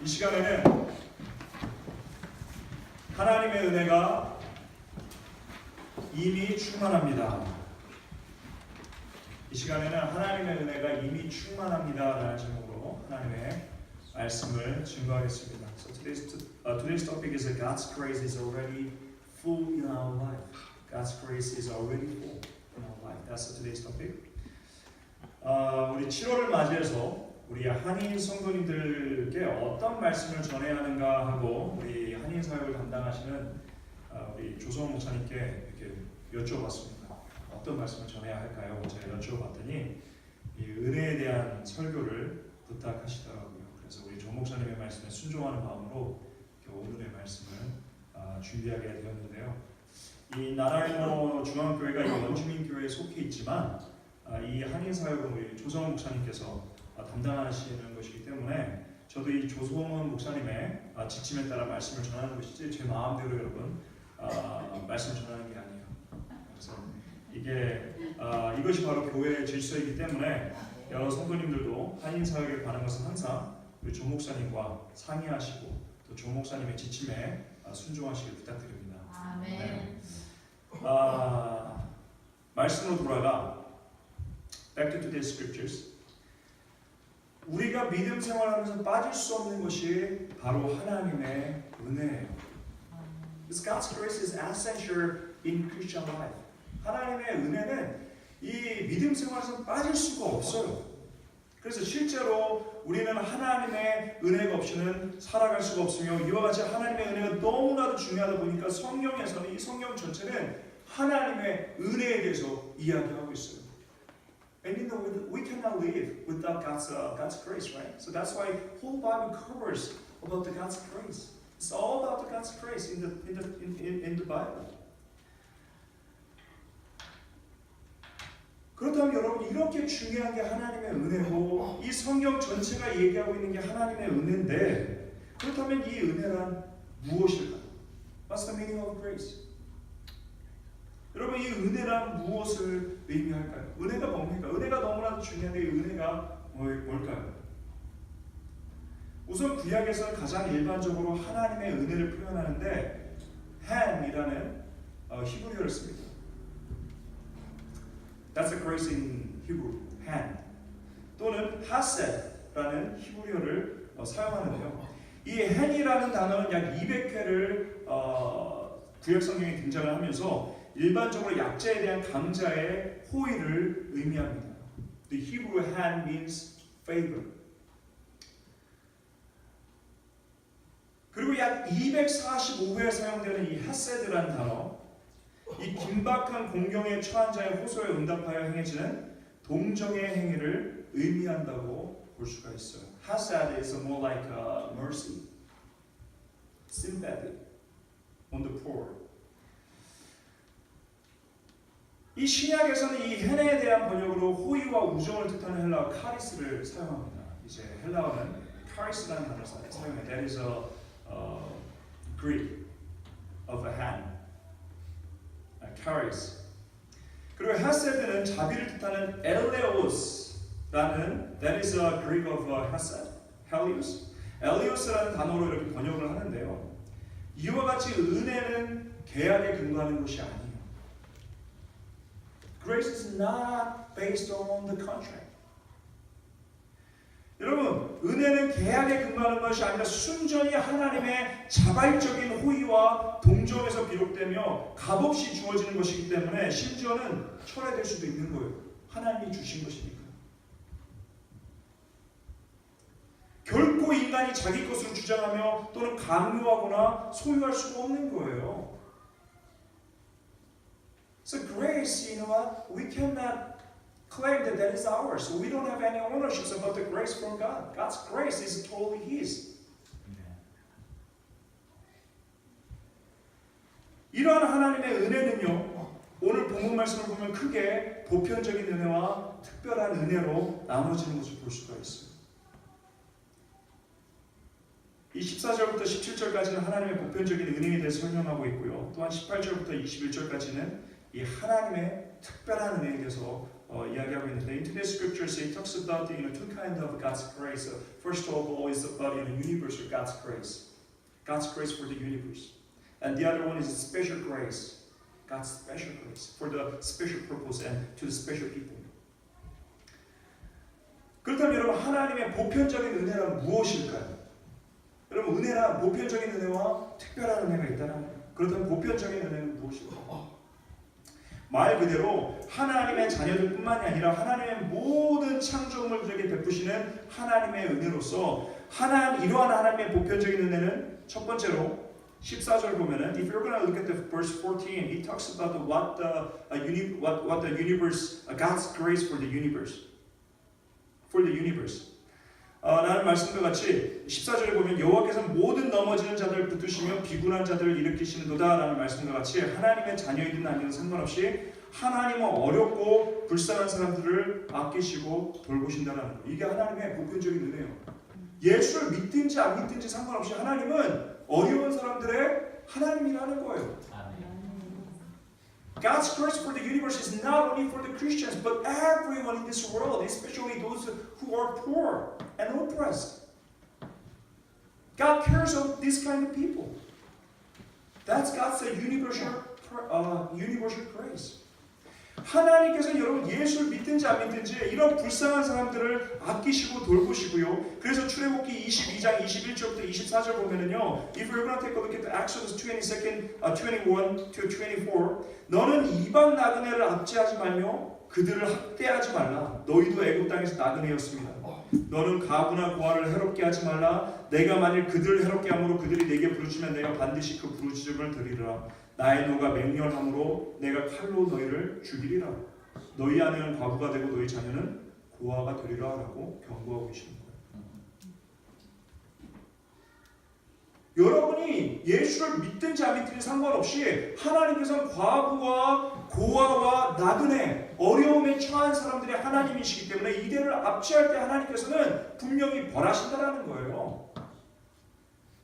이 시간에는 하나님의 은혜가 이미 충만합니다. 이 시간에는 하나님의 은혜가 이미 충만합니다 라는 제목으로 하나님의 말씀을 증거하겠습니다. So today's topic is that God's grace is already full in our life. God's grace is already full in our life. That's today's topic. 우리 7월을 맞이해서 우리 한인 성도님들께 어떤 말씀을 전해야 하는가 하고 우리 한인 사역을 담당하시는 우리 조성호 목사님께 이렇게 여쭤봤습니다. 어떤 말씀을 전해야 할까요? 제가 여쭤봤더니 이 은혜에 대한 설교를 부탁하시더라고요. 그래서 우리 조 목사님의 말씀에 순종하는 마음으로 오늘의 말씀을 준비하게 되었는데요. 이 나라이모 중앙교회가 이 원주민교회에 속해 있지만 이 한인 사역은 우리 조성원 목사님께서 담당하시는 것이기 때문에 저도 이 조성원 목사님의 지침에 따라 말씀을 전하는 것이지 제 마음대로 여러분 말씀을 전하는 게 아니에요. 그래서 이것이 바로 교회의 질서이기 때문에 여러 성도님들도 한인 사역에 관한 것은 항상 우리 조 목사님과 상의하시고 또 조 목사님의 지침에 순종하시길 부탁드립니다. 아멘. 네. 말씀으로 돌아가 Back to today's scriptures. 우리가 믿음 생활하면서 빠질 수 없는 것이 바로 하나님의 은혜예요. God's grace is essential in Christian life. 하나님의 은혜는 이 믿음 생활에서 빠질 수가 없어요. 그래서 실제로 우리는 하나님의 은혜가 없이는 살아갈 수가 없으며 이와 같이 하나님의 은혜가 너무나도 중요하다 보니까 성경에서는 이 성경 전체는 하나님의 은혜에 대해서 이야기하고 있어요. And you know, we cannot live without God's grace, right? So that's why whole Bible covers about the God's grace. It's all about the God's grace in the Bible. 그렇다면 여러분 이렇게 중요한 게 하나님의 은혜고 이 성경 전체가 얘기하고 있는 게 하나님의 은혜인데 그렇다면 이 은혜란 무엇일까요? What's the meaning of grace? 여러분 이 은혜란 무엇을 의미할까요? 은혜가 뭡니까? 은혜가 너무나도 중요한데 이 은혜가 뭘까요? 우선 구약에서는 가장 일반적으로 하나님의 은혜를 표현하는데 hand이라는 히브리어를 씁니다. That's a grace in Hebrew, hand. 또는 hased라는 히브리어를 사용하는데요. 이 hand이라는 단어는 약 200회를 구약 성경에 등장을 하면서 일반적으로 약자에 대한 강자의 호의를 의미합니다. The Hebrew hand means favor. 그리고 약 245회 사용되는 이 하세드라는 단어, 이 긴박한 공경에 처한 자의 호소에 응답하여 행해지는 동정의 행위를 의미한다고 볼 수가 있어요. Hased is more like mercy, sympathy on the poor. 이 신약에서는 이 헤네에 대한 번역으로 호의와 우정을 뜻하는 헬라어 카리스를 사용합니다. 이제 헬라어는 카리스라는 단어를 사용해요. That is a Greek of a hand. 카리스. 그리고 헤세드는 자비를 뜻하는 엘레오스라는 That is a Greek of hesed. 헬리오스. 엘리오스라는 단어로 이렇게 번역을 하는데요. 이와 같이 은혜는 계약에 근거하는 것이 아니에요. Grace is not based on the contract. 여러분, 은혜는 계약에 근거하는 것이 아니라 순전히 하나님의 자발적인 호의와 동정에서 비롯되며 값없이 주어지는 것이기 때문에 심지어는 철회될 수도 있는 거예요. 하나님이 주신 것이니까. 결코 인간이 자기 것으로 주장하며 또는 강요하거나 소유할 수가 없는 거예요. So grace, you know what? We cannot claim that that is ours. So we don't have any ownership about the grace from God. God's grace is totally His. 이러한 하나님의 은혜는요. 오늘 본문 말씀을 보면 크게 보편적인 은혜와 특별한 은혜로 나눠지는 것을 볼 수가 있어요. 이 14절부터 17절까지는 하나님의 보편적인 은혜에 대해 설명하고 있고요. 또한 18절부터 21절까지는 이 하나님의 특별한 은혜에 대해서 이야기하고 있는데 in today's scriptures it talks about two kinds of God's grace. First of all is about universal God's grace for the universe, and the other one is special grace, God's special grace for the special purpose and to the special people. 그렇다면 여러분 하나님의 보편적인 은혜란 무엇일까요? 여러분 은혜란 보편적인 은혜와 특별한 은혜가 있다는 거예요. 그렇다면 보편적인 은혜는 무엇일까요? 말 그대로 하나님의 자녀들뿐만이 아니라 하나님의 모든 창조물들에게 베푸시는 하나님의 은혜로서 이러한 하나님의 보편적인 은혜는 첫 번째로 14절 보면은 if you're going to look at the verse 14, it talks about what the universe, God's grace for the universe. 라는 말씀과 같이 14절에 보면 여호와께서는 모든 넘어지는 자들을 붙드시며 비굴한 자들을 일으키시는도다 라는 말씀과 같이 하나님의 자녀이든 아니든 상관없이 하나님은 어렵고 불쌍한 사람들을 아끼시고 돌보신다는 거. 이게 하나님의 보편적인 은혜예요. 예수를 믿든지 안 믿든지 상관없이 하나님은 어려운 사람들의 하나님이라는 거예요. God's grace for the universe is not only for the Christians, but everyone in this world, especially those who are poor and oppressed. God cares of this kind of people. That's God's universal grace. 하나님께서는 여러분 예수를 믿든지 안 믿든지 이런 불쌍한 사람들을 아끼시고 돌보시고요. 그래서 출애굽기 22장 21절부터 24절 보면은요. If we're going to take a look at Exodus 21 to 24, 너는 이방 나그네를 압제하지 말며 그들을 학대하지 말라. 너희도 애굽 땅에서 나그네였습니다. 너는 가부나 고아를 해롭게 하지 말라. 내가 만일 그들을 해롭게 함으로 그들이 내게 부르짖으면 내가 반드시 그 부르짖음을 들으리라. 나의 노가 맹렬함으로 내가 칼로 너희를 죽이리라. 너희 아내는 과부가 되고 너희 자녀는 고아가 되리라 라고 경고하고 계시는 거예요. 여러분이 예수를 믿든지 안 믿든지 상관없이 하나님께서는 과부와 고아와 나그네 어려움에 처한 사람들의 하나님이시기 때문에 이들을 압제할 때 하나님께서는 분명히 벌하신다라는 거예요.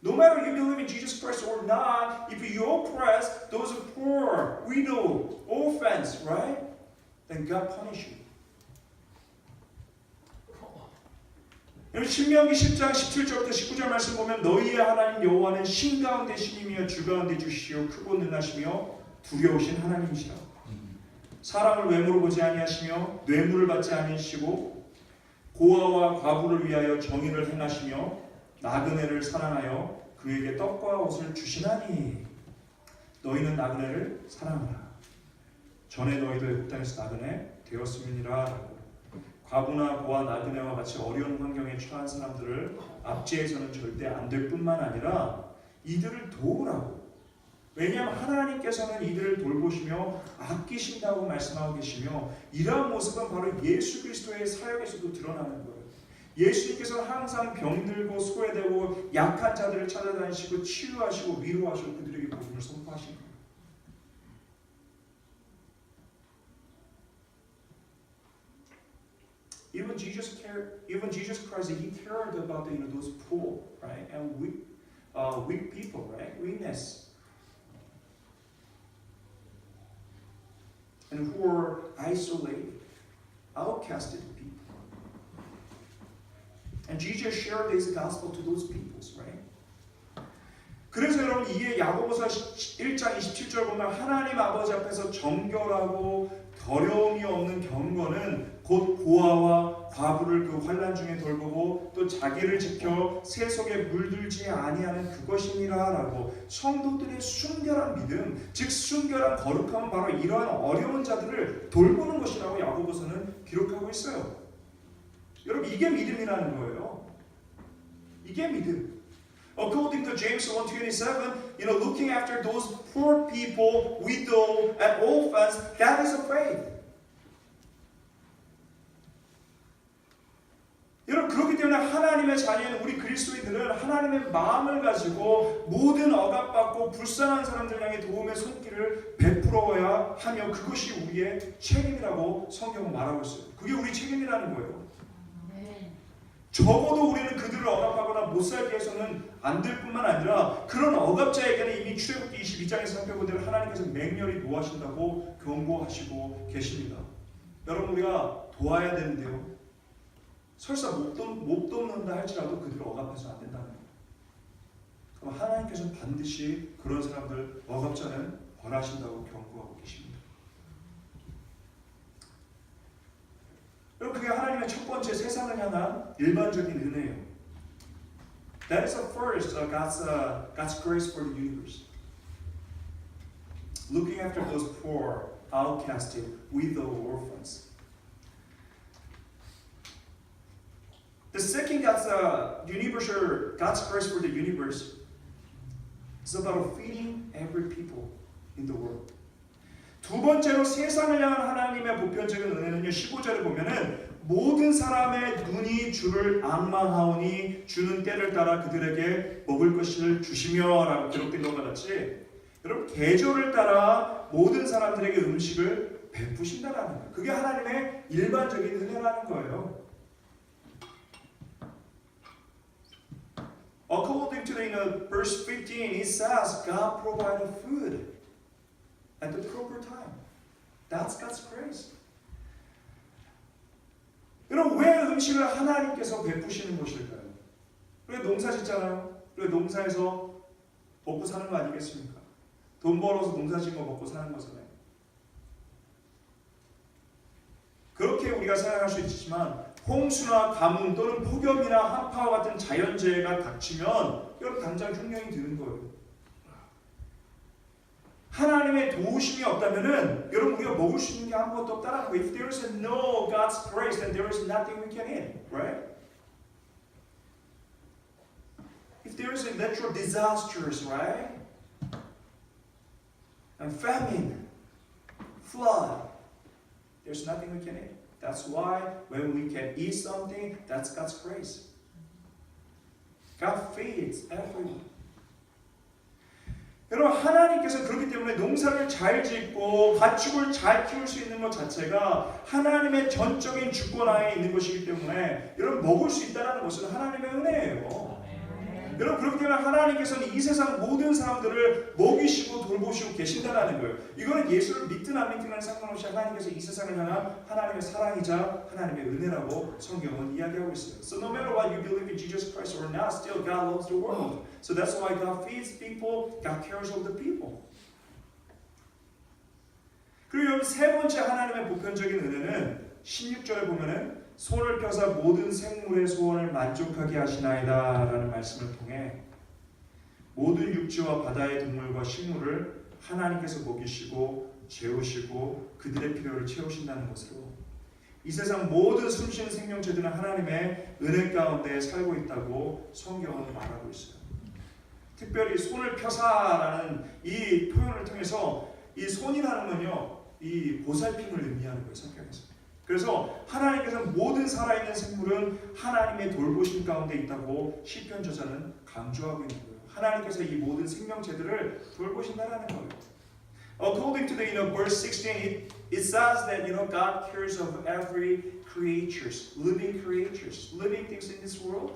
No matter you believe in Jesus Christ or not, if you oppress those poor, widow, orphans, right? Then God punish you. 신명기 10장 17절부터 19절 말씀 보면 너희의 하나님 여호와는 신 가운데 신이며 주 가운데 주시오 크고 능하시며 두려우신 하나님이시라. 사람을 외모로 보지 아니하시며 뇌물을 받지 아니하시고 고아와 과부를 위하여 정의를 행하시며 나그네를 사랑하여 그에게 떡과 옷을 주시나니 너희는 나그네를 사랑하라. 전에 너희도 애굽 땅에서 나그네 되었음이니라. 과부나 고아 나그네와 같이 어려운 환경에 처한 사람들을 압제해서는 절대 안 될 뿐만 아니라 이들을 도우라고. 왜냐하면 하나님께서는 이들을 돌보시며 아끼신다고 말씀하고 계시며 이러한 모습은 바로 예수 그리스도의 사역에서도 드러나는 거예요. 예수님께서는 항상 병들고 소외되고 약한 자들을 찾아다니시고 치유하시고 위로하시고 그들에게 복음을 선포하신 거예요. Even Jesus Christ, He cared about those poor, right, and weak people, right, weakness, and who are isolated, outcasted people. And Jesus shared His gospel to those peoples, right? 그래서 여러분 이게 야고보서 1장 27절 보면 하나님 아버지 앞에서 정결하고 더러움이 없는 경건은 곧 고아와 과부를 그 환난 중에 돌보고 또 자기를 지켜 새 속에 물들지 아니하는 그것이니라라고 성도들의 순결한 믿음, 즉 순결한 거룩함은 바로 이러한 어려운 자들을 돌보는 것이라고 야고보서는 기록하고 있어요. 여러분 이게 믿음이라는 거예요. 이게 믿음. According to James 1:27, looking after those poor people, widow and orphans, that is a faith. 여러분 그렇기 때문에 하나님의 자녀인 우리 그리스도인들은 하나님의 마음을 가지고 모든 억압받고 불쌍한 사람들 향해 도움의 손길을 베풀어야 하며 그것이 우리의 책임이라고 성경은 말하고 있어요. 그게 우리 책임이라는 거예요. 적어도 우리는 그들을 억압하거나 못 살게 해서는 안 될 뿐만 아니라 그런 억압자에게는 이미 출애굽기 22장에서 살펴본 대로 하나님께서 맹렬히 노하신다고 경고하시고 계십니다. 여러분 우리가 도와야 되는데요. 설사 못 돕는다 할지라도 그들을 억압해서는 안 된다는 거예요. 그럼 하나님께서는 반드시 그런 사람들 억압지 않은 벌하신다고 경고하고 계십니다. 여러분 그게 하나님의 첫 번째 세상을 향한 일반적인 은혜예요. That is the first God's grace for the universe. Looking after those poor, outcasted, widow, orphans. The second God's grace for the universe is about feeding every people in the world. 두 번째로 세상을 향한 하나님의 보편적인 은혜는요. 15절에 보면은 모든 사람의 눈이 주를 앙망하오니 주는 때를 따라 그들에게 먹을 것을 주시며 라고 기록된 것과 같이 여러분 계절을 따라 모든 사람들에게 음식을 베푸신다라는 거예요. 그게 하나님의 일반적인 은혜라는 거예요. According to the verse 15, it says God provided food at the proper time. That's God's grace. 여러분 왜 음식을 하나님께서 베푸시는 것일까요? 왜 농사 짓잖아요. 왜 농사에서 먹고 사는 거 아니겠습니까? 돈 벌어서 농사 짓는 거 먹고 사는 거잖아요. 그렇게 우리가 생각할 수 있지만 홍수나 가뭄 또는 폭염이나 한파와 같은 자연재해가 닥치면 여러분 당장 흉년이 드는 거예요. 하나님의 도우심이 없다면은 여러분 우리가 먹을 수 있는 게 아무것도 없다라는 거예요. If there is no God's grace, then there is nothing we can eat, right? If there is natural disasters, right? And famine, flood, there's nothing we can eat. That's why when we can eat something, that's God's grace. God feeds everyone. 여러분 하나님께서 그렇기 때문에 농사를 잘 짓고 가축을 잘 키울 수 있는 것 자체가 하나님의 전적인 주권하에 있는 것이기 때문에 여러분 먹을 수 있다는 것은 하나님의 은혜예요. 여러분 그렇기 때문에 하나님께서는 이 세상 모든 사람들을 먹이시고 돌보시고 계신다는 거예요. 이거는 예수를 믿든 안 믿든 상관없이 하나님께서 이 세상을 향한 하나님의 사랑이자 하나님의 은혜라고 성경은 이야기하고 있어요. So no matter what you believe in Jesus Christ or not, still God loves the world. So that's why God feeds people, God cares of the people. 그리고 여기 세 번째 하나님의 보편적인 은혜는 16절에 보면은 손을 펴사 모든 생물의 소원을 만족하게 하시나이다 라는 말씀을 통해 모든 육지와 바다의 동물과 식물을 하나님께서 먹이시고 재우시고 그들의 필요를 채우신다는 것으로 이 세상 모든 숨쉬는 생명체들은 하나님의 은혜 가운데 살고 있다고 성경은 말하고 있어요. 특별히 손을 펴사라는 이 표현을 통해서 이 손이라는 건요 이 보살핌을 의미하는 거예요. 성경에서. 그래서 하나님께서는 모든 살아있는 생물은 하나님의 돌보심 가운데 있다고 시편 저자는 강조하고 있는 거예요. 하나님께서 이 모든 생명체들을 돌보신다라는 거예요. According to the verse 16, it says that God cares of every creatures, living things in this world.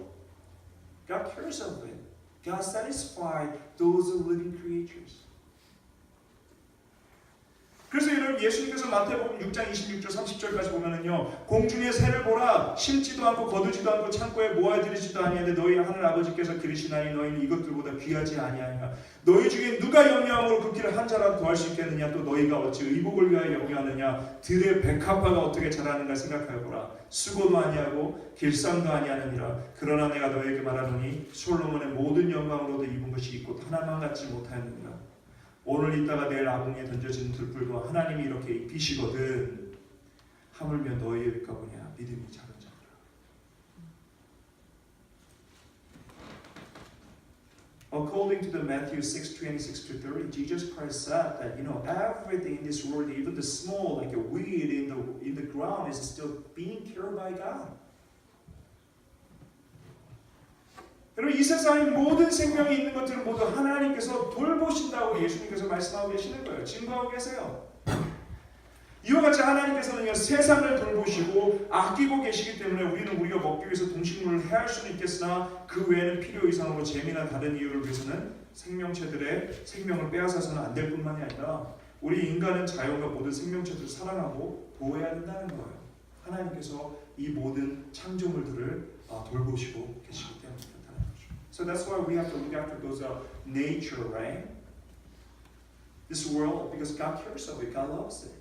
God cares of it. God satisfies those living creatures. 그래서 여러분 예수님께서 마태복음 6장 26절 30절까지 보면은요 공중의 새를 보라 심지도 않고 거두지도 않고 창고에 모아들이지도 아니하는데 너희 하늘 아버지께서 기르시나니 너희는 이것들보다 귀하지 아니하냐 너희 중에 누가 영리함으로 그 길을 한 자라도 더할 수 있겠느냐 또 너희가 어찌 의복을 위하여 영리하느냐 들의 백합화가 어떻게 자라는가 생각하여보라 수고도 아니하고 길쌈도 아니하느니라 그러나 내가 너희에게 말하노니 솔로몬의 모든 영광으로도 입은 것이 있고 하나만 갖지 못하였느니라 오늘 있다가 내일 아궁이에 던져지는 들불도 하나님이 이렇게 입히시거든 하물며 너희일까 보냐 믿음이 작은 자들아. According to the Matthew 6:26-30, Jesus Christ said that everything in this world, even the small like a weed in the ground, is still being cared by God. 여러분 이 세상의 모든 생명이 있는 것들은 모두 하나님께서 돌보신다고 예수님께서 말씀하고 계시는 거예요. 증거하고 계세요. 이와 같이 하나님께서는 세상을 돌보시고 아끼고 계시기 때문에 우리는 우리가 먹기 위해서 동식물을 해할 수는 있겠으나 그 외에는 필요 이상으로 재미나 다른 이유를 위해서는 생명체들의 생명을 빼앗아서는 안 될 뿐만이 아니라 우리 인간은 자연과 모든 생명체들을 사랑하고 보호해야 된다는 거예요. 하나님께서 이 모든 창조물들을 돌보시고 계시기 때문에 그렇다는 거죠. So that's why we have to look after those nature, right? This world, because God cares of it, God loves it.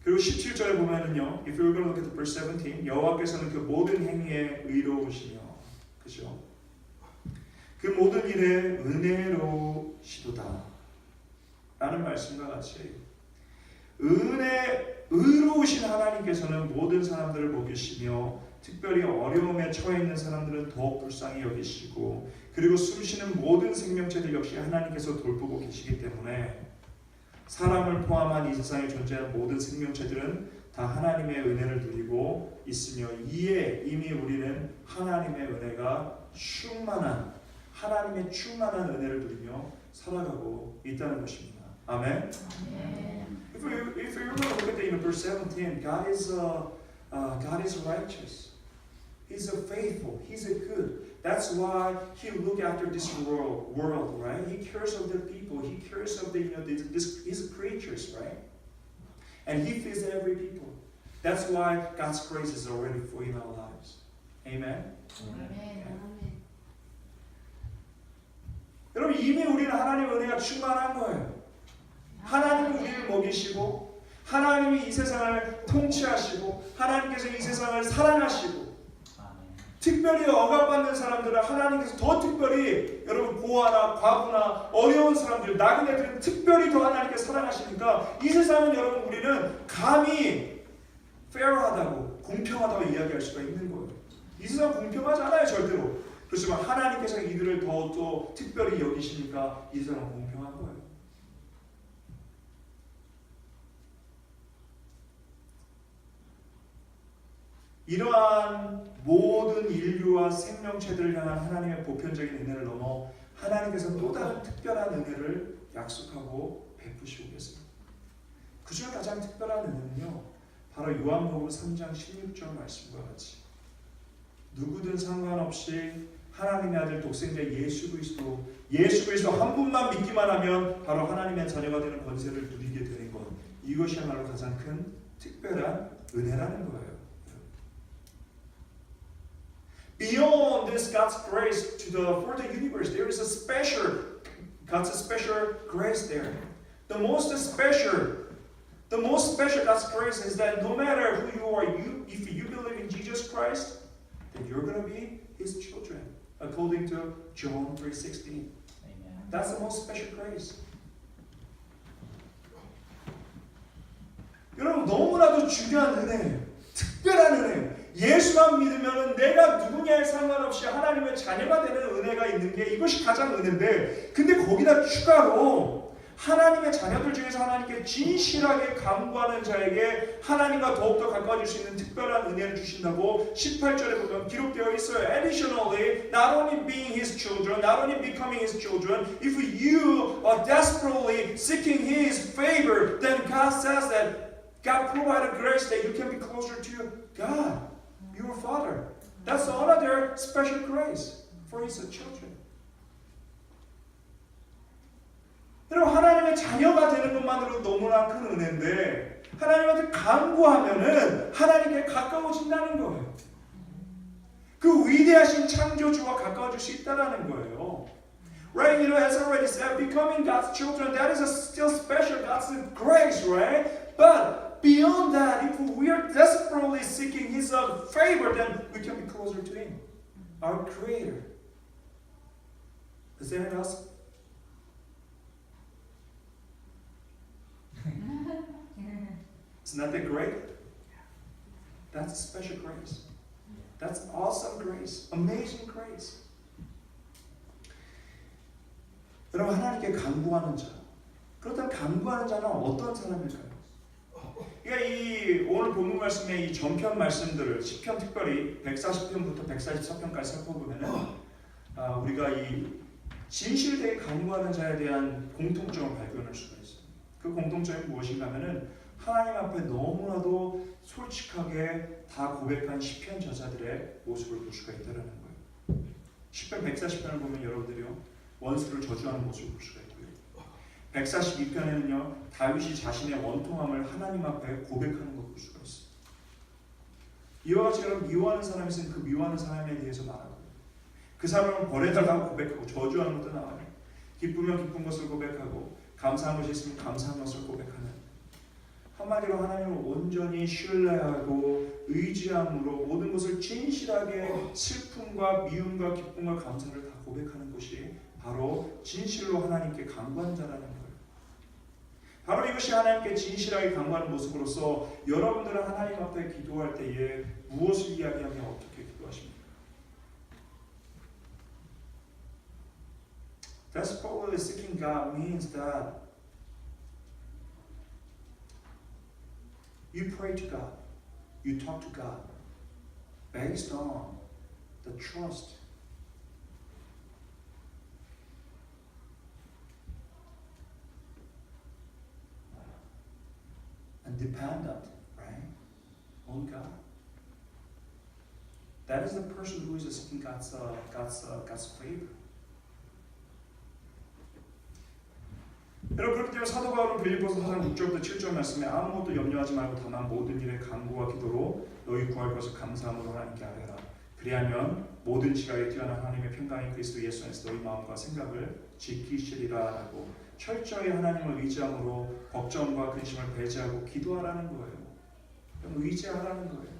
그리고 17절에 보면은요, if you're going to look at verse 17, 여호와께서는 그 모든 행위에 의로우시며, 그죠? 그 모든 일에 은혜로시도다. 라는 말씀과 같이 의로우신 하나님께서는 모든 사람들을 먹이시며 특별히 어려움에 처해 있는 사람들은 더욱 불쌍히 여기시고 그리고 숨쉬는 모든 생명체들 역시 하나님께서 돌보고 계시기 때문에 사람을 포함한 이 세상에 존재하는 모든 생명체들은 다 하나님의 은혜를 누리고 있으며 이에 이미 우리는 하나님의 은혜가 충만한 하나님의 충만한 은혜를 누리며 살아가고 있다는 것입니다. 아멘. If you're going to look at the verse 17, God is righteous. He's faithful. He's good. That's why He look after this world, right? He cares of the people. He cares of the His creatures, right? And He feeds every people. That's why God's grace is already full in our lives. Amen. 여러분 이미 우리는 하나님의 은혜가 충만한 거예요. 하나님이 우리를 먹이시고 하나님이 이 세상을 통치하시고 하나님께서 이 세상을 사랑하시고 특별히 억압받는 사람들은 하나님께서 더 특별히 여러분 고아나 과부나 어려운 사람들 나그네들은 특별히 더 하나님께 사랑하시니까 이 세상은 여러분 우리는 감히 페어하다고 공평하다고 이야기할 수가 있는 거예요. 이 세상 공평하지 않아요 절대로. 그렇지만 하나님께서 이들을 더 특별히 여기시니까 이 세상은 공평한 거예요. 이러한 모든 인류와 생명체들을 향한 하나님의 보편적인 은혜를 넘어 하나님께서 또 다른 특별한 은혜를 약속하고 베푸시고 계세요. 그 중에 가장 특별한 은혜는요, 바로 요한복음 3장 16절 말씀과 같이 누구든 상관없이 하나님의 아들 독생자 예수 그리스도 한 분만 믿기만 하면 바로 하나님의 자녀가 되는 권세를 누리게 되는 것, 이것이야말로 가장 큰 특별한 은혜라는 거예요. Beyond this God's grace for the universe, there is God's special grace there. The most special God's grace is that no matter who you are, if you believe in Jesus Christ, then you're going to be His children, according to John 3:16. That's the most special grace. 여러분 너무나도 중요한 은혜예요. 특별한 은혜예요. 예수만 믿으면 내가 누구냐에 상관없이 하나님의 자녀가 되는 은혜가 있는 게 이것이 가장 은혜인데, 근데 거기다 추가로 하나님의 자녀들 중에서 하나님께 진실하게 간구하는 자에게 하나님과 더욱더 가까워질 수 있는 특별한 은혜를 주신다고 18절에 보면 기록되어 있어요. Additionally, not only being His children, not only becoming His children, if you are desperately seeking His favor, then God says that God provided grace that you can be closer to God, your Father. That's another special grace for His children. 여러분 하나님의 자녀가 되는 것만으로도 너무나 큰 은혜인데 하나님한테 간구하면은 하나님께 가까워진다는 거예요. 그 위대하신 창조주와 가까워질 수 있다는 거예요. Right? As I already said, becoming God's children, that is still special. God's grace, right? But beyond that, if we are desperately seeking His favor, then we can be closer to Him, our Creator. Is anyone else? Isn't that great? That's special grace. That's awesome grace. Amazing grace. 여러분 하나님께 간구하는 자. 그렇다면 간구하는 자는 어떤 사람일까요? 그러니까 이 오늘 본문 말씀의 이 전편 말씀들을 10편 특별히 140편부터 144편까지 살펴보면은 우리가 이 진실되게 간구하는 자에 대한 공통점을 발견할 수가 있어요. 그 공통점이 무엇인가 하면은 하나님 앞에 너무나도 솔직하게 다 고백한 시편 저자들의 모습을 볼 수가 있다는 거예요. 시편 140편을 보면 여러분들이요 원수를 저주하는 모습을 볼 수가 있고요. 142편에는요 다윗이 자신의 원통함을 하나님 앞에 고백하는 걸 볼 수가 있어요. 이와 같이 여러분 미워하는 사람이 있으면 그 미워하는 사람에 대해서 말하고 그 사람을 벌해달라고 고백하고 저주하는 것도 나와요. 기쁘면 기쁜 것을 고백하고 감사한 것이 있으면 감사한 것을 고백하는 한마디로 하나님을 온전히 신뢰하고 의지함으로 모든 것을 진실하게 슬픔과 미움과 기쁨과 감사를 다 고백하는 것이 바로 진실로 하나님께 간구하는 자라는 거예요. 바로 이것이 하나님께 진실하게 간구하는 모습으로서 여러분들은 하나님 앞에 기도할 때에 무엇을 이야기하며 어떻게 기도하십니까? Desperately seeking God means that you pray to God, you talk to God based on the trust and dependent, right, on God. That is the person who is seeking God's favor. 여러분 그렇기 때문에 사도 바울은 빌립보서 4장 6절부터 7절 말씀에 아무것도 염려하지 말고 다만 모든 일에 간구와 기도로 너희 구할 것을 감사함으로 하나님께 아뢰라. 그리하면 모든 지각에 뛰어난 하나님의 평강이 그리스도 예수 안에서 너희 마음과 생각을 지키시리라라고 철저히 하나님을 의지함으로 걱정과 근심을 배제하고 기도하라는 거예요. 의지하라는 거예요.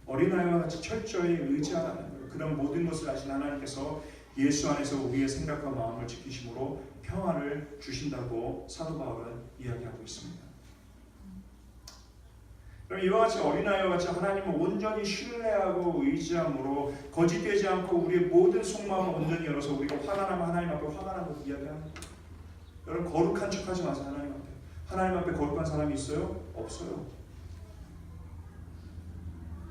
어린아이와 같이 철저히 의지하라는 거예요. 그런 모든 것을 아신 하나님께서 예수 안에서 우리의 생각과 마음을 지키심으로 평안을 주신다고 사도 바울은 이야기하고 있습니다. 그럼 이와 같이 어린아이와 같이 하나님을 온전히 신뢰하고 의지함으로 거짓되지 않고 우리의 모든 속마음을 온전히 열어서 우리가 화가 나면 하나님 앞에 화가 난 것을 이야기하는 거예요. 여러분 거룩한 척하지 마세요. 하나님 앞에. 하나님 앞에 거룩한 사람이 있어요? 없어요.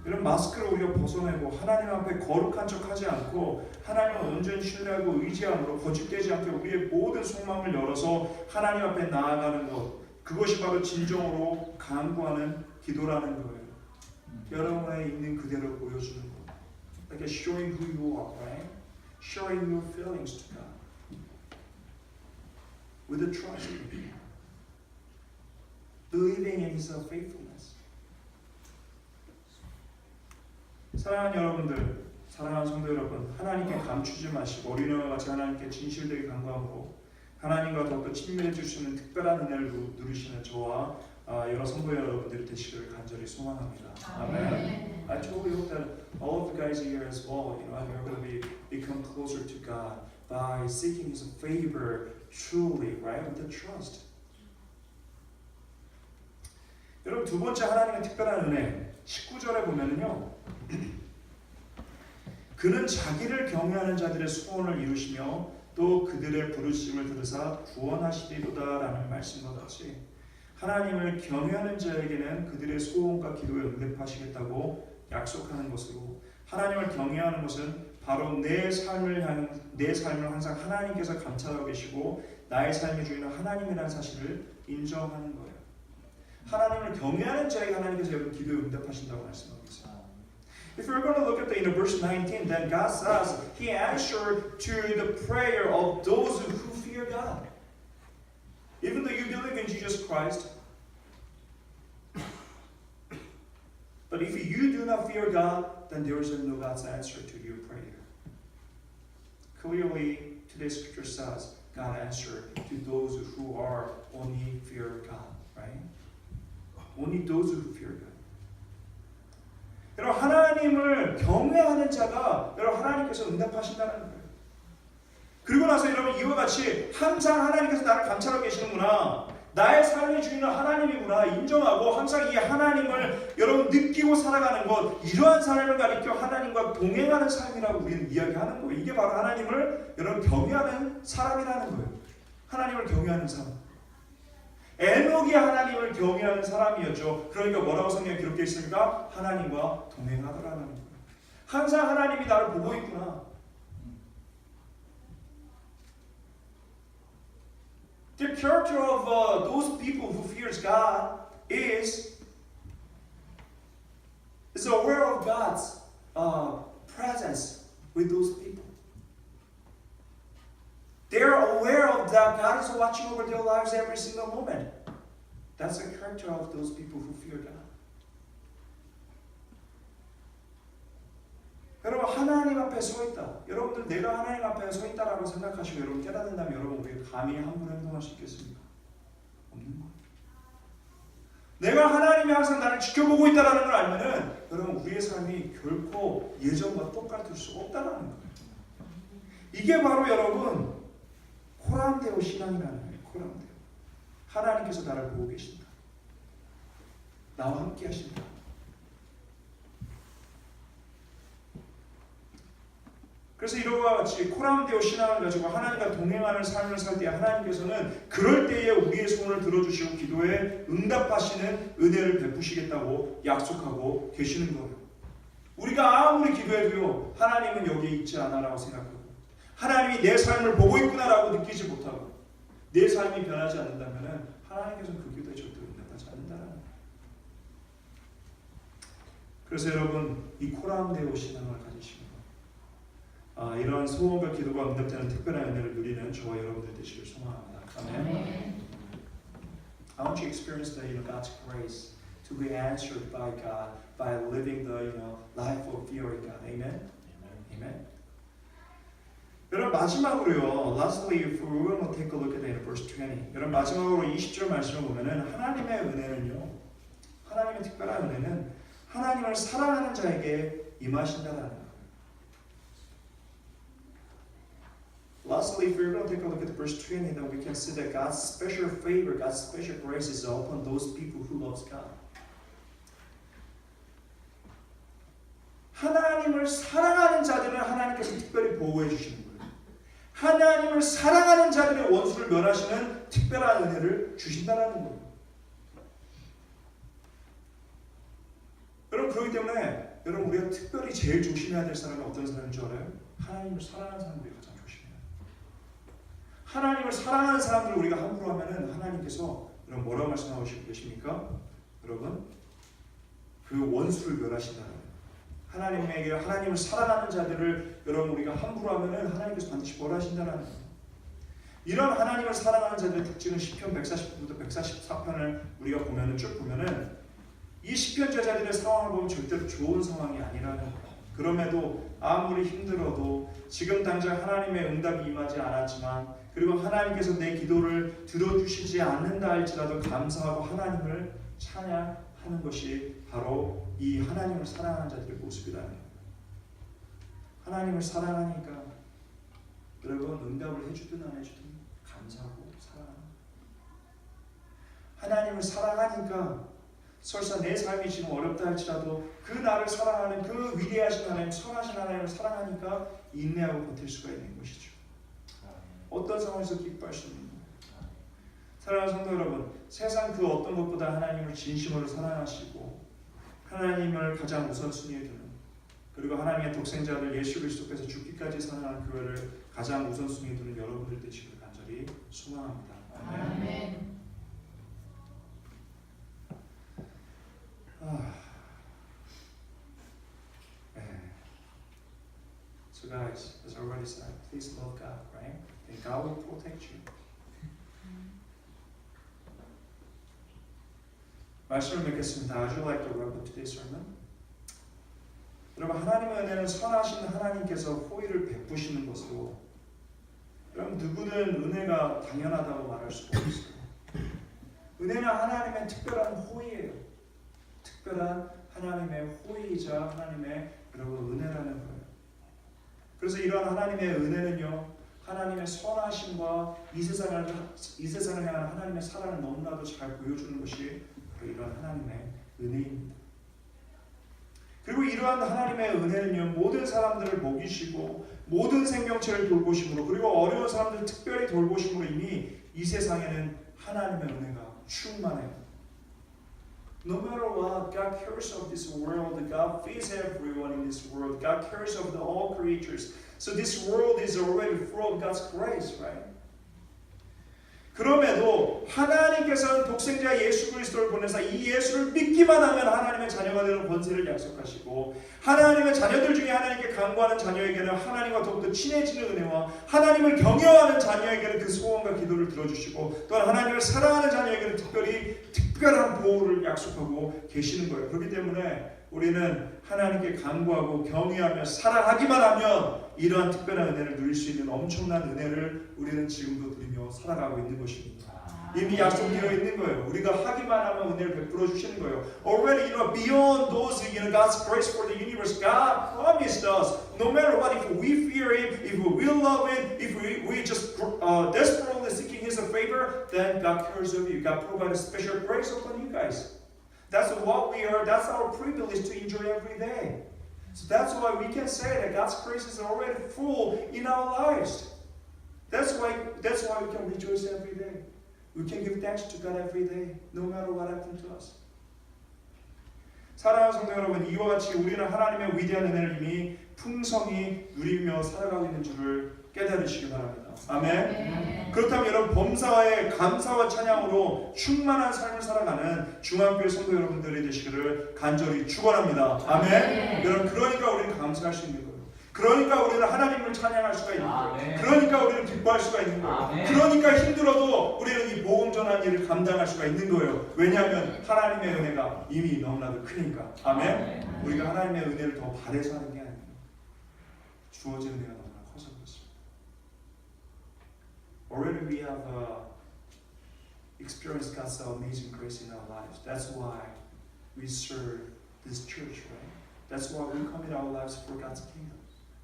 이런 마스크를 우리가 벗어내고 하나님 앞에 거룩한 척하지 않고 하나님을 온전히 신뢰하고 의지함으로 거짓되지 않게 우리의 모든 속마음을 열어서 하나님 앞에 나아가는 것, 그것이 바로 진정으로 간구하는 기도라는 거예요. 여러분의 있는 그대로 보여주는 것, like showing who you are, right? Showing your feelings to God with a trust, believing in His faithfulness. 사랑하는 여러분들, 사랑하는 성도 여러분, 하나님께 감추지 마시고 어린아이와 같이 하나님께 진실되게 간구함으로 하나님과 더욱더 친밀해질 수 있는 특별한 은혜를 누리시는 저와 여러 성도 여러분들이 되시기를 간절히 소망합니다. 아멘. I truly hope that all of you guys here as well, you know, are going to become closer to God by seeking His favor truly, right, with the trust. 여러분 두 번째 하나님의 특별한 은혜 19절에 보면은요. 그는 자기를 경외하는 자들의 소원을 이루시며 또 그들의 부르심을 들으사 구원하시리로다라는 말씀과 같이 하나님을 경외하는 자에게는 그들의 소원과 기도에 응답하시겠다고 약속하는 것으로 하나님을 경외하는 것은 바로 내 삶을 항상 하나님께서 감찰하고 계시고 나의 삶의 주인은 하나님이라는 사실을 인정하는 거예요. 하나님을 경외하는 자에게 하나님께서 여러분 기도에 응답하신다고 말씀하고 있어요. If we're going to look at the verse 19, then God says He answered to the prayer of those who fear God. Even though you believe in Jesus Christ, but if you do not fear God, then there is no God's answer to your prayer. Clearly, today's scripture says God answered to those who are only fear God, right? Only those who fear God. 여러분 하나님을 경외하는 자가 여러분 하나님께서 응답하신다는 거예요. 그리고 나서 여러분 이와 같이 항상 하나님께서 나를 감찰하고 계시는구나. 나의 삶의 주인은 하나님이구나 인정하고 항상 이 하나님을 여러분 느끼고 살아가는 것, 이러한 삶을 가리켜 하나님과 동행하는 삶이라고 우리는 이야기하는 거예요. 이게 바로 하나님을 여러분 경외하는 사람이라는 거예요. 하나님을 경외하는 사람. 에녹이 하나님을 경외하는 사람이었죠. 그러니까 뭐라고 성경에 기록되어 있습니까? 하나님과 동행하더라는 거예요. 항상 하나님이 나를 보고 있구나. The character of those people who fears God is aware of God's presence with those people. They are aware of that God is watching over their lives every single moment. That's the character of those people who fear God. 여러분 하나님 앞에 서 있다. 여러분들 내가 하나님 앞에 서 있다라고 생각하시고 여러분 깨닫는다면 여러분 우리가 감히 함부로 행동할 수 있겠습니까? 없는 거예요. 내가 하나님이 항상 나를 지켜보고 있다라는 걸 알면은 여러분 우리의 삶이 결코 예전과 똑같을 수 없다라는 거예요. 이게 바로 여러분 코람데오 신앙이라는 거예요. 코람데오. 하나님께서 나를 보고 계신다. 나와 함께 하신다. 그래서 이러과 같이 코람데오 신앙을 가지고 하나님과 동행하는 삶을 살 때 하나님께서는 그럴 때에 우리의 소원을 들어주시고 기도에 응답하시는 은혜를 베푸시겠다고 약속하고 계시는 거예요. 우리가 아무리 기도해도요 하나님은 여기에 있지 않아라고 생각하고 하나님이 내 삶을 보고 있구나라고 느끼지 못하고 내 삶이 변하지 않는다면 하나님께서는 그 기도에 절대 응답하지 않는다는 거예요. 그래서 여러분 이 코람데오 신앙을 가지시고 이런 소원과 기도가 응답되는 특별한 은혜를 누리는 저와 여러분들 되시길 소망합니다. 아멘. I want you to experience the God's grace to be answered by God by living the life of fearing God. Amen. Amen. 여러분 마지막으로요. Lastly, if we want to take a look at it in verse 20. 여러분 마지막으로 20절 말씀을 보면은 하나님의 은혜는요. 하나님의 특별한 은혜는 하나님을 사랑하는 자에게 임하신다는 거예요. Lastly, if we're going to take a look at verse 20, then we can see that God's special favor, God's special grace is upon those people who loves God. 하나님을 사랑하는 자들은 하나님께서 특별히 보호해 주시는 거예요. 하나님을 사랑하는 자들의 원수를 멸하시는 특별한 은혜를 주신다는 거예요. 여러분 그렇기 때문에 여러분 우리가 특별히 제일 조심해야 될 사람은 어떤 사람인 줄 알아요? 하나님을 사랑하는 사람들이 가장 조심해요. 하나님을 사랑하는 사람들을 우리가 함부로 하면은 하나님께서 여러분 뭐라고 말씀하고 계십니까? 여러분 그 원수를 멸하신다는 거예요. 하나님에게 하나님을 사랑하는 자들을 여러분 우리가 함부로 하면은 하나님께서 반드시 벌하신다는 거예요. 이런 하나님을 사랑하는 자들의 특징은 시편 140편부터 144편을 우리가 보면은 쭉 보면은 이 시편 제자들의 상황을 보면 절대로 좋은 상황이 아니라는 거예요. 그럼에도 아무리 힘들어도 지금 당장 하나님의 응답이 임하지 않았지만 그리고 하나님께서 내 기도를 들어주시지 않는다 할지라도 감사하고 하나님을 찬양하는 것이 바로 이 하나님을 사랑하는 자들의 모습이라는 거예요. 하나님을 사랑하니까 여러분 응답을 해주든 안 해주든 감사하고 사랑하는 거예요. 하나님을 사랑하니까 설사 내 삶이 지금 어렵다 할지라도 그 나를 사랑하는 그 위대하신 하나님, 선하신 하나님을 사랑하니까 인내하고 버틸 수가 있는 것이죠. 어떤 상황에서 기뻐할 수 있는 거예요. 사랑하는 성도 여러분, 세상 그 어떤 것보다 하나님을 진심으로 사랑하시고 하나님을 가장 우선순위에 두는 그리고 하나님의 독생자를 예수 그리스도께서 죽기까지 사랑하는 교회를 가장 우선순위에 두는 여러분들 되시길 간절히 소망합니다. 아멘. So guys, as I already said, please love God, right? And God will protect you. 말씀을 맺겠습니다. Would you like to wrap up today's sermon? 여러분 하나님의 은혜는 선하신 하나님께서 호의를 베푸시는 것으로 여러분 누구든 은혜가 당연하다고 말할 수가 없어요. 은혜는 하나님의 특별한 호의예요. 특별한 하나님의 호의이자 하나님의 여러분 은혜라는 거예요. 그래서 이러한 하나님의 은혜는요, 하나님의 선하심과 이 세상을 향한 하나님의 사랑을 너무나도 잘 보여주는 것이 바로 이러한 하나님의 은혜입니다. 그리고 이러한 하나님의 은혜는요, 모든 사람들을 먹이시고 모든 생명체를 돌보심으로 그리고 어려운 사람들을 특별히 돌보심으로 이미 이 세상에는 하나님의 은혜가 충만해요. No matter what, God cares of this world. God feeds everyone in this world. God cares of all creatures. So this world is already full of God's grace, right? 그럼에도 하나님께서는 독생자 예수 그리스도를 보내사 이 예수를 믿기만 하면 하나님의 자녀가 되는 권세를 약속하시고 하나님의 자녀들 중에 하나님께 간구하는 자녀에게는 하나님과 더욱더 친해지는 은혜와 하나님을 경외하는 자녀에게는 그 소원과 기도를 들어주시고 또한 하나님을 사랑하는 자녀에게는 특별한 보호를 약속하고 계시는 거예요. 그렇기 때문에 우리는 하나님께 간구하고 경외하며 사랑하기만 하면 이러한 특별한 은혜를 누릴 수 있는 엄청난 은혜를 우리는 지금도 누리며 살아가고 있는 것입니다. 이미 약속되어 있는 거예요. 우리가 하기만 하면 은혜를 베풀어 주시는 거예요. Already, beyond those, God's grace for the universe, God promised us, no matter what, if we fear Him, if we will love Him, if we just desperately seeking His favor, then God cares of you. God provides special grace upon you guys. That's what we are. That's our privilege to enjoy every day. So that's why we can say that God's grace is already full in our lives. That's why we can rejoice every day. We can give thanks to God every day, no matter what happens to us. 사랑하는 성도 여러분, 이와 같이 우리는 하나님의 위대한 은혜를 이미 풍성히 누리며 살아가고 있는 줄을 깨달으시기 바랍니다. 아멘. 그렇다면 여러분, 범사와의 감사와 찬양으로 충만한 삶을 살아가는 중앙교회 성도 여러분들이 되시기를 간절히 축원합니다. 아멘. 여러분, 그러니까 우리는 감사할 수 있는 거예요. 그러니까 우리는 하나님을 찬양할 수가 있는 거예요. 그러니까 우리는 기뻐할 수가 있는 거예요. 그러니까 힘들어도 우리는 이 복음 전한 일을 감당할 수가 있는 거예요. 왜냐하면 하나님의 은혜가 이미 너무나도 크니까. 아멘. 우리가 하나님의 은혜를 더 바래서 하는 게 아니에요. 주어진 은혜가 너무나 커서 그렇습니다. Already we have experienced God's amazing grace in our lives. That's why we serve this church, right? That's why we come in our lives for God's kingdom.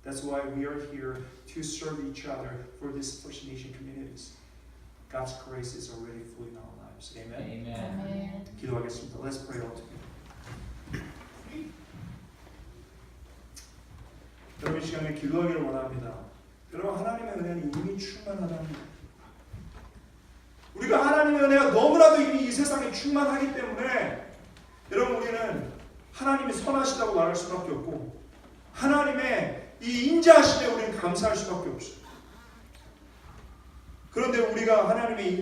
That's why we are here to serve each other for these First Nation communities. God's grace is already full in our lives. Amen. Amen. 기도하겠습니다. Let's pray all together. 여러분, 이 시간에 기도하기를 원합니다. 여러분, 하나님의 은혜는 이미 충만하답니다. 우리가 하나님의 은혜가 너무나도 이미 이 세상에 충만하기 때문에 여러분, 우리는 하나님이 선하시다고 말할 수밖에 없고 하나님의 이 인자하심에 우리는 감사할 수밖에 없어요. 그런데 우리가 하나님의